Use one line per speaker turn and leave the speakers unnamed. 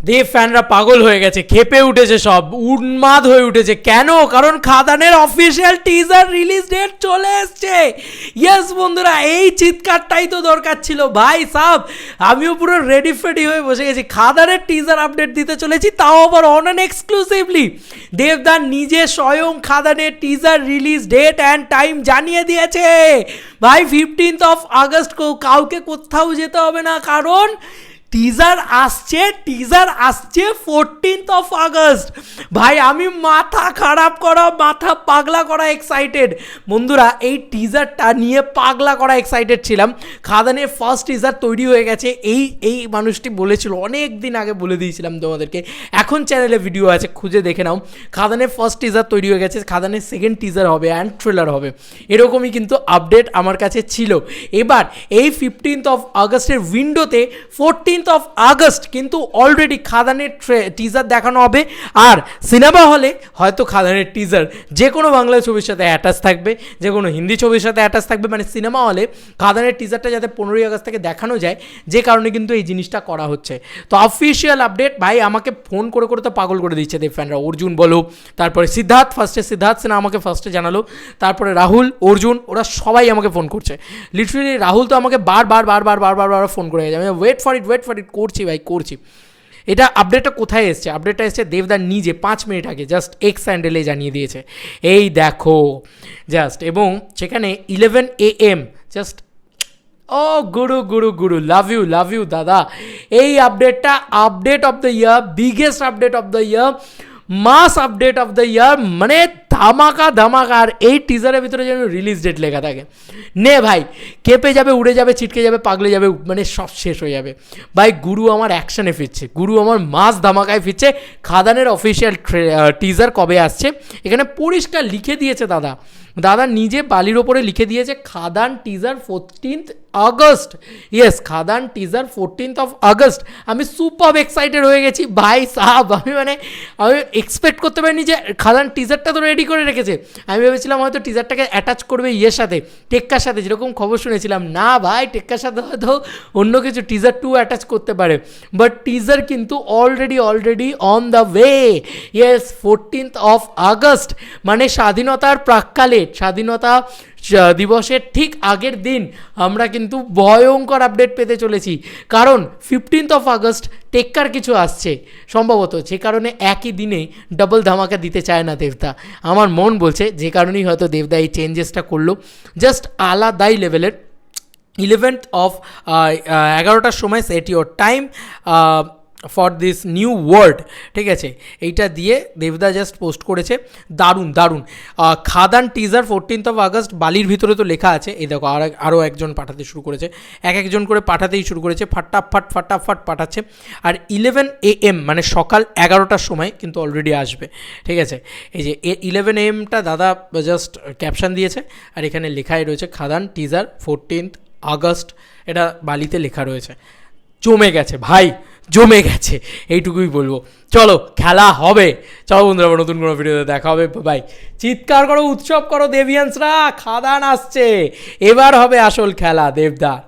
দেব ফ্যানরা পাগল হয়ে গেছে, খেপে উঠেছে, সব উন্মাদ হয়ে উঠেছে। কেন? কারণ খাদানের অফিসিয়াল টিজার রিলিজ ডেট চলে এসছে। ইয়েস বন্ধুরা, এই চিৎকারটাই তো দরকার ছিল ভাই সাব। আমিও পুরো রেডি ফেডি হয়ে বসে গেছি, খাদানের টিজার আপডেট দিতে চলেছি, তাও আবার অন অ্যান এক্সক্লুসিভলি। দেবদা নিজে স্বয়ং খাদানের teaser release date and time জানিয়ে দিয়েছে ভাই। 15th of August কাউকে কোথাও যেতে হবে না, কারণ টিজার আসছে 14th of August। ভাই আমি মাথা খারাপ করা, মাথা পাগলা করা এক্সাইটেড বন্ধুরা। এই টিজারটা নিয়ে পাগলা করা এক্সাইটেড ছিলাম। খাদানের ফার্স্ট টিজার তৈরি হয়ে গেছে, এই মানুষটি বলেছিল, অনেক দিন আগে বলে দিয়েছিলাম তোমাদেরকে, এখন চ্যানেলে ভিডিও আছে, খুঁজে দেখে নাও। খাদানের ফার্স্ট টিজার তৈরি হয়ে গেছে, খাদানের সেকেন্ড টিজার হবে অ্যান্ড ট্রেলার হবে, এরকমই কিন্তু আপডেট আমার কাছে ছিল। এবার এই 15th of August-এর উইন্ডোতে 14th of August কিন্তু অলরেডি খাদানের টিজার দেখানো হবে। আর সিনেমা হলে হয়তো খাদানের টিজার যে কোনো বাংলা ছবির সাথে অ্যাটাচ থাকবে, যে কোনো হিন্দি ছবির সাথে অ্যাটাচ থাকবে, মানে সিনেমা হলে খাদানের টিজারটা যাতে 15ই আগস্ট থেকে দেখানো যায়, যে কারণে কিন্তু এই জিনিসটা করা হচ্ছে। তো অফিসিয়াল আপডেট ভাই, আমাকে ফোন করে করে তো পাগল করে দিচ্ছে দেব ফ্যানরা। অর্জুন বলো, তারপরে সিদ্ধার্থ সিনহা আমাকে ফার্স্টে জানালো, তারপরে রাহুল, অর্জুন, ওরা সবাই আমাকে ফোন করছে। লিটারেলি রাহুল তো আমাকে বার ফোন করে গেছে। আমি ওয়েট ফর ইট করছি ভাই, করছি। এটা আপডেটটা কোথায় এসছে? আপডেটটা এসছে দেবদার নিজে 5 মিনিট আগে জাস্ট এক্স হ্যান্ডেলে জানিয়ে দিয়েছে, এই দেখো জাস্ট। এবং সেখানে 11 AM just, O Guru love you দাদা। এই আপডেটটা update of the year, biggest update of the year, mass update of the year, মানে ধামাকা। আর এই টিজারের ভিতরে যেন রিলিজ ডেট লেখা থাকে, নে ভাই কেঁপে যাবে, উড়ে যাবে, ছিটকে যাবে, পাগলে যাবে, মানে সব শেষ হয়ে যাবে ভাই। গুরু আমার অ্যাকশানে ফিরছে, গুরু আমার মাস ধামাকায় ফিরছে। খাদানের অফিসিয়াল টিজার কবে আসছে এখানে পরিষ্কার লিখে দিয়েছে দাদা নিজে বালির ওপরে লিখে দিয়েছে, Khadaan teaser 14th August। Yes, Khadaan teaser 14th of August। আমি সুপার এক্সাইটেড হয়ে গেছি ভাই সাহাব। আমি এক্সপেক্ট করতে পারিনি যে খাদান টিজারটা তো রেডি করে রেখেছে। আমি ভেবেছিলাম হয়তো টিজারটাকে অ্যাটাচ করবে ইয়ের সাথে, টেক্কার সাথে, যেরকম খবর শুনেছিলাম। না ভাই, টেক্কার সাথে হয়তো অন্য কিছু টিজার 2 অ্যাটাচ করতে পারে, বাট টিজার কিন্তু already on the way. Yes, 14th of August, মানে স্বাধীনতার প্রাক্কালে, স্বাধীনতা দিবসের ঠিক আগের দিন আমরা কিন্তু ভয়ঙ্কর আপডেট পেতে চলেছি। কারণ 15th of August টেক্কার কিছু আসছে সম্ভবত, যে কারণে একই দিনে ডাবল ধামাকা দিতে চায় না দেবদা, আমার মন বলছে। যে কারণেই হয়তো দেবদা এই চেঞ্জেসটা করলো, জাস্ট আলাদাই লেভেলের। 11th of 11টার সময় set your time for this new world, ঠিক আছে, এইটা দিয়ে দেবদা জাস্ট পোস্ট করেছে। দারুণ খাদান টিজার 14th of August। বালির ভিতরে তো লেখা আছে, এই দেখো আরও একজন পাঠাতে শুরু করেছে, একজন করে পাঠাতেই শুরু করেছে, ফাটাফাট পাঠাচ্ছে। আর 11 AM মানে সকাল 11টার সময় কিন্তু অলরেডি আসবে, ঠিক আছে। এই যে 11 AM-টা দাদা জাস্ট ক্যাপশন দিয়েছে, আর এখানে লেখাই রয়েছে খাদান টিজার 14th August, এটা বালিতে লেখা রয়েছে। জমে গেছে ভাই, জমে গেছে, এইটুকুই বলবো। চলো খেলা হবে, চলো বন্ধুরা, নতুন কোনো ভিডিওতে দেখা হবে ভাই। চিৎকার করো, উৎসব করো দেবিয়ান্সরা, খাদান আসছে, এবার হবে আসল খেলা দেবদার।